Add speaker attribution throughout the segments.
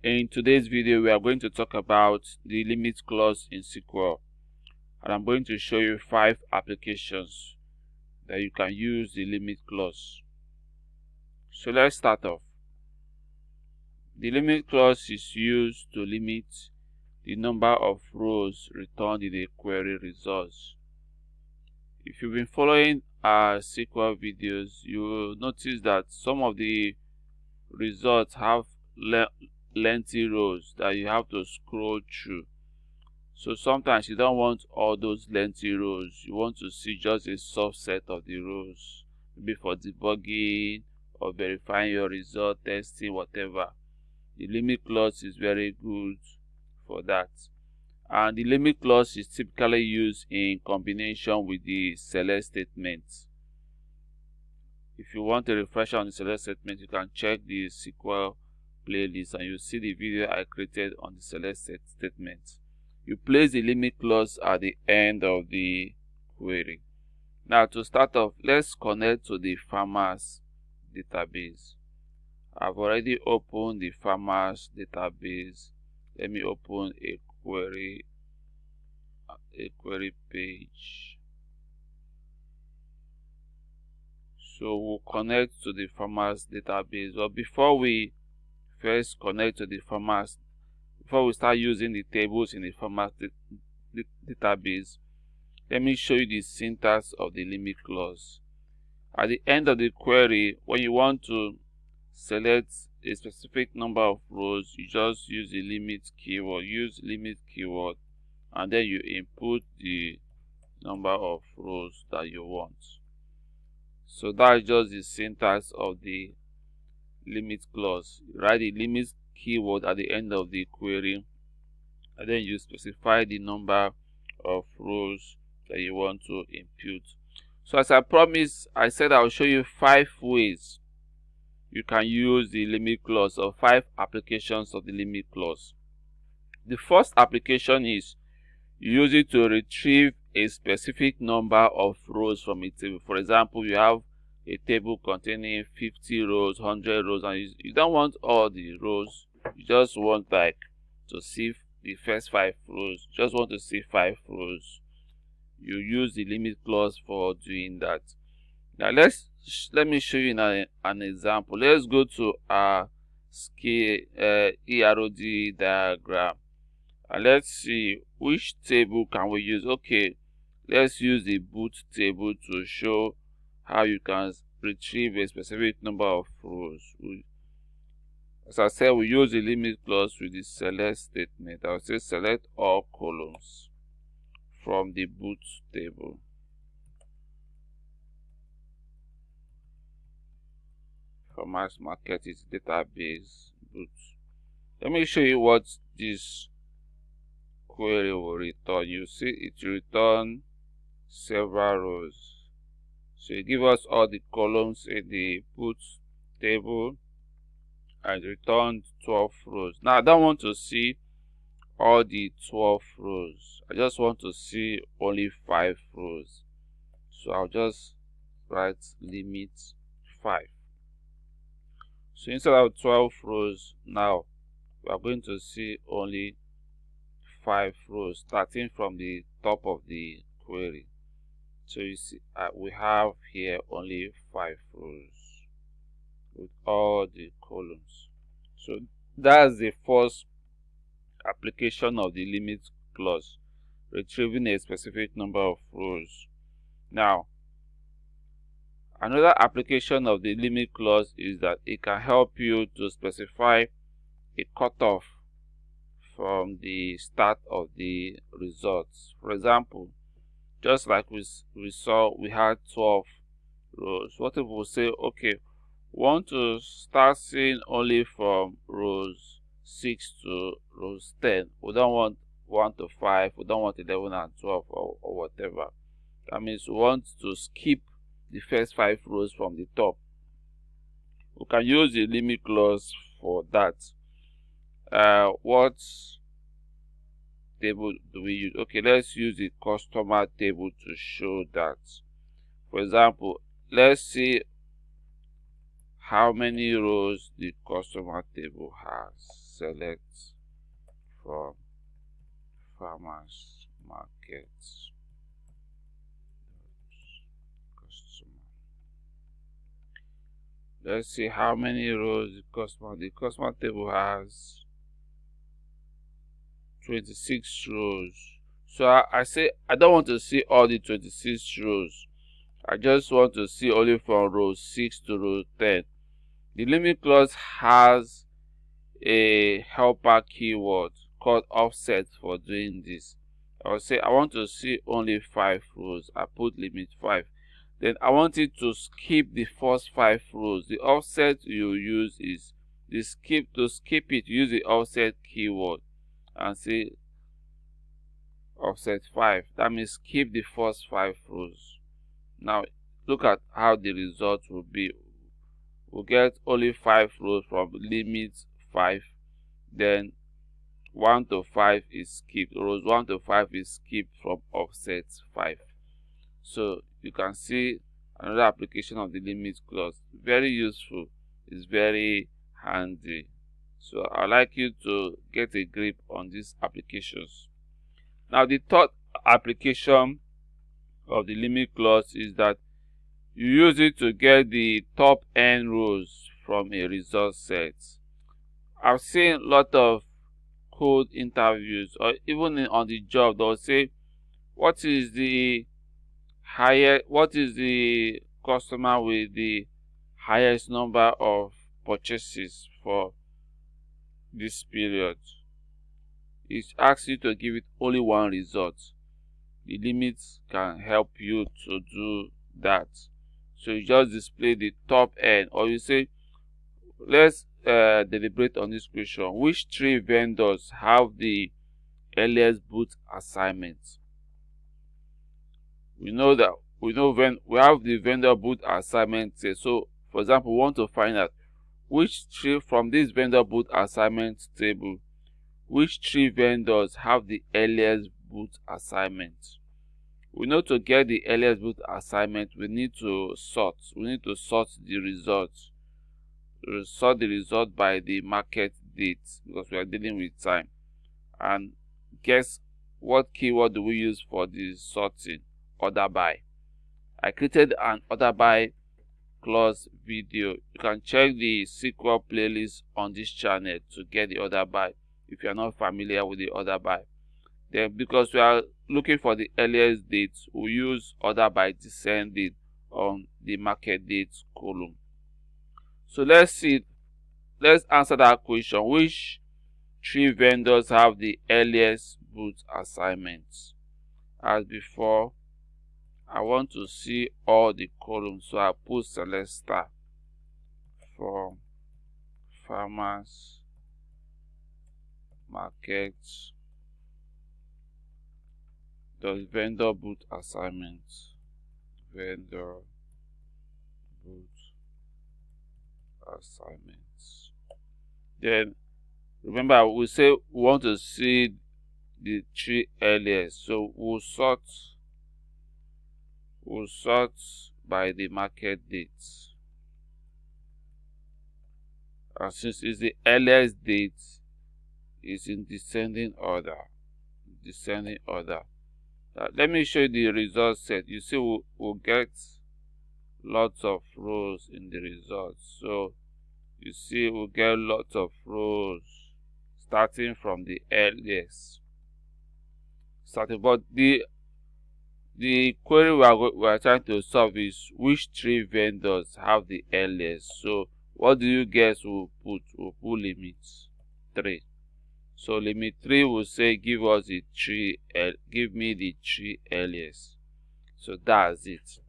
Speaker 1: In today's video, we are going to talk about the limit clause in SQL, and I'm going to show you 5 applications that you can use the limit clause. So let's start off. The limit clause is used to limit the number of rows returned in a query results. If you've been following our SQL videos, you will notice that some of the results have lengthy rows that you have to scroll through. So sometimes you don't want all those lengthy rows. You want to see just a subset of the rows, maybe for debugging or verifying your result, testing, whatever. The limit clause is very good for that. And the limit clause is typically used in combination with the select statement. If you want a refresher on the select statement, you can check the SQL playlist and you'll see the video I created on the select statement. You place the limit clause at the end of the query. Now to start off, let's connect to the farmers database. I've already opened the farmers database. Let me open a query page. So we'll connect to the farmers database. But before we first connect to the farmers, before we start using the tables in the farmers database, let me show you the syntax of the limit clause. At the end of the query, when you want to select a specific number of rows, you just use the limit keyword. Use limit keyword, and then you input the number of rows that you want. So that's just the syntax of the limit clause. You write the limit keyword at the end of the query, and then you specify the number of rows that you want to impute. So as I promised, I said I'll show you 5 ways you can use the limit clause, or 5 applications of the limit clause. The first application is you use it to retrieve a specific number of rows from a table. For example, you have a table containing 50 rows, 100 rows, and you don't want all the rows. You just want like to see the first 5 rows. You just want to see 5 rows. You use the limit clause for doing that. Now let me show you an example. Let's go to our scale EROD diagram, and let's see which table can we use. Okay, let's use the boot table to show how you can retrieve a specific number of rows. As I said, we use the limit clause with the select statement. I'll say select all columns from the boot table. Farmers market is database boot. Let me show you what this query will return. You see it will return several rows. So it gives us all the columns in the boot table and return 12 rows. Now I don't want to see all the 12 rows. I just want to see only 5 rows. So I'll just write limit 5. So instead of 12 rows, now we are going to see only 5 rows starting from the top of the query. So you see we have here only 5 rows with all the columns. So that's the first application of the limit clause, retrieving a specific number of rows. Now another application of the limit clause is that it can help you to specify a cutoff from the start of the results. For example, just like we saw, we had 12 rows. What if we say, okay, we want to start seeing only from rows 6 to rows 10. We don't want 1 to 5, we don't want 11 and 12 or whatever. That means we want to skip the first 5 rows from the top. We can use the limit clause for that. What table do we use? Okay, let's use the customer table to show that. For example, let's see how many rows the customer table has. select from farmers market customer. Let's see how many rows the customer table has 26 rows. So I say I don't want to see all the 26 rows. I just want to see only from row 6 to row 10. The limit clause has a helper keyword called offset for doing this. I will say I want to see only 5 rows. I put limit 5. Then I want it to skip the first 5 rows. The offset you use is to skip it, use the offset keyword and say offset 5. That means skip the first 5 rows. Now look at how the result will be. We'll get only 5 rows from limit 5. Then 1 to 5 is skipped. Rows 1 to 5 is skipped from offset 5. So you can see another application of the limit clause. Very useful. It's very handy. So I'd like you to get a grip on these applications. Now the third application of the limit clause is that you use it to get the top n rows from a result set. I've seen a lot of code interviews, or even on the job, they'll say, what is the customer with the highest number of purchases for this period? It asks you to give it only one result. The limits can help you to do that. So you just display the top n, or you say, let's deliberate on this question. Which 3 vendors have the earliest boot assignment? We know when we have the vendor boot assignment here. So for example, we want to find out which 3 from this vendor boot assignment table, which 3 vendors have the earliest boot assignment. We know to get the earliest boot assignment, we need to sort. We need to sort the results. Sort the result by the market date because we are dealing with time. And guess what keyword do we use for the sorting? Order by. I created an order by clause video. You can check the SQL playlist on this channel to get the order by if you are not familiar with the order by. Then because we are looking for the earliest date, we use order by descending on the market date column. So let's answer that question. Which 3 vendors have the earliest boot assignments? As before, I want to see all the columns, so I put select star for farmers market does vendor boot assignments. Vendor boot assignments. Then remember, we say we want to see the 3 earliest, so we'll sort by the market date. And since it's the earliest date, it's in descending order. Let me show you the result set. You see, we'll get lots of rows in the results. So you see, we'll get lots of rows starting from the earliest. But the query we are trying to solve is which 3 vendors have the earliest. So what do you guess we'll put? We'll put limit 3. So limit 3 will say give me the 3 earliest. So that's it.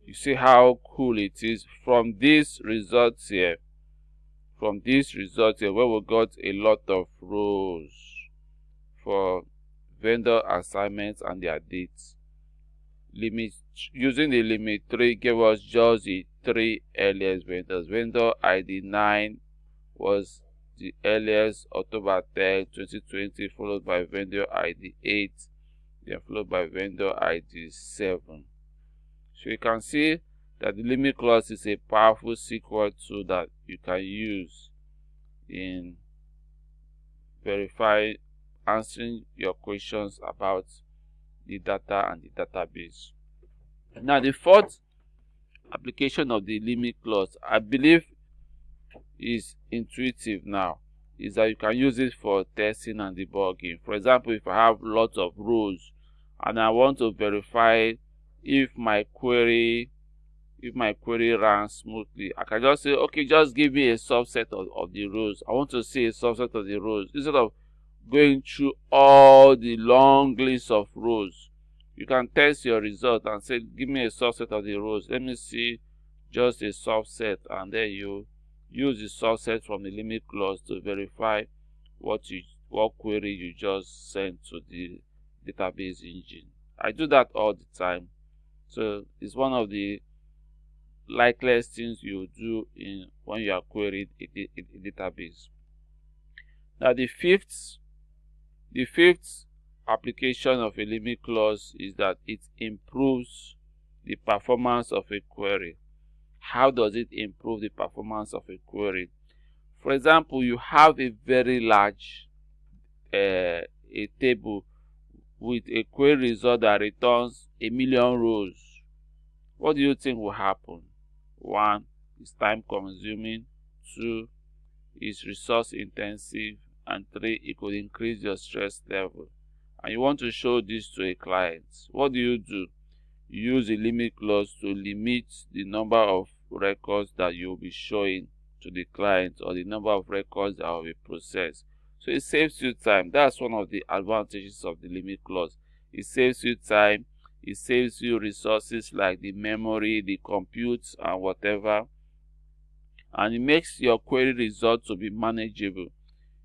Speaker 1: You see how cool it is from this result here. Where we got a lot of rows for vendor assignments and their dates. Using the limit 3 gave us just the 3 earliest vendors. Vendor ID 9 was the earliest, October 10, 2020, followed by vendor ID 8, then followed by vendor ID 7. So you can see that the limit clause is a powerful SQL tool that you can use in verify answering your questions about the data and the database. Now, the fourth application of the limit clause, I believe, is intuitive now, is that you can use it for testing and debugging. For example, if I have lots of rows and I want to verify if my query runs smoothly, I can just say, okay, just give me a subset of the rows. I want to see a subset of the rows. Instead of going through all the long list of rows, you can test your result and say, give me a subset of the rows. Let me see just a subset, and then you use the subset from the limit clause to verify what query you just sent to the database engine. I do that all the time. So it's one of the likeliest things you do when you are querying a database. Now, the fifth application of a limit clause is that it improves the performance of a query. How does it improve the performance of a query? For example, you have a very large a table with a query result that returns 1,000,000 rows. What do you think will happen? 1, it's time consuming. 2, it's resource intensive. And 3, it could increase your stress level. And you want to show this to a client. What do? You use a limit clause to limit the number of records that you'll be showing to the client, or the number of records that will be processed. So it saves you time. That's one of the advantages of the limit clause. It saves you time. It saves you resources like the memory, the compute, and whatever. And it makes your query results to be manageable.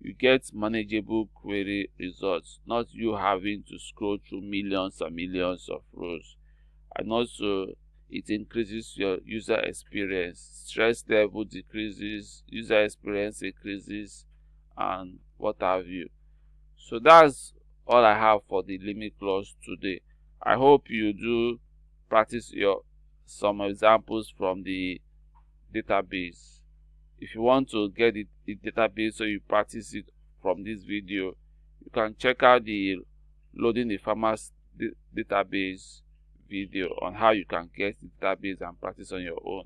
Speaker 1: You get manageable query results, not you having to scroll through millions and millions of rows. And also, it increases your user experience. Stress level decreases, user experience increases, and what have you. So that's all I have for the limit clause today. I hope you do practice some examples from the database. If you want to get the database so you practice it from this video, you can check out the loading the farmers database video on how you can get the database and practice on your own.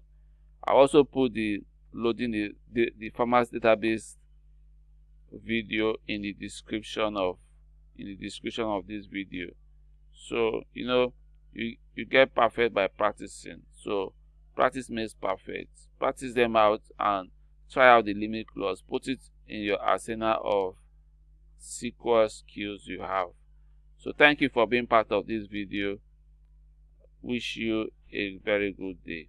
Speaker 1: I also put the loading the farmers database video in the description of this video. So you get perfect by practicing. So practice makes perfect. Practice them out and try out the limit clause. Put it in your arsenal of SQL skills you have. So thank you for being part of this video. Wish you a very good day.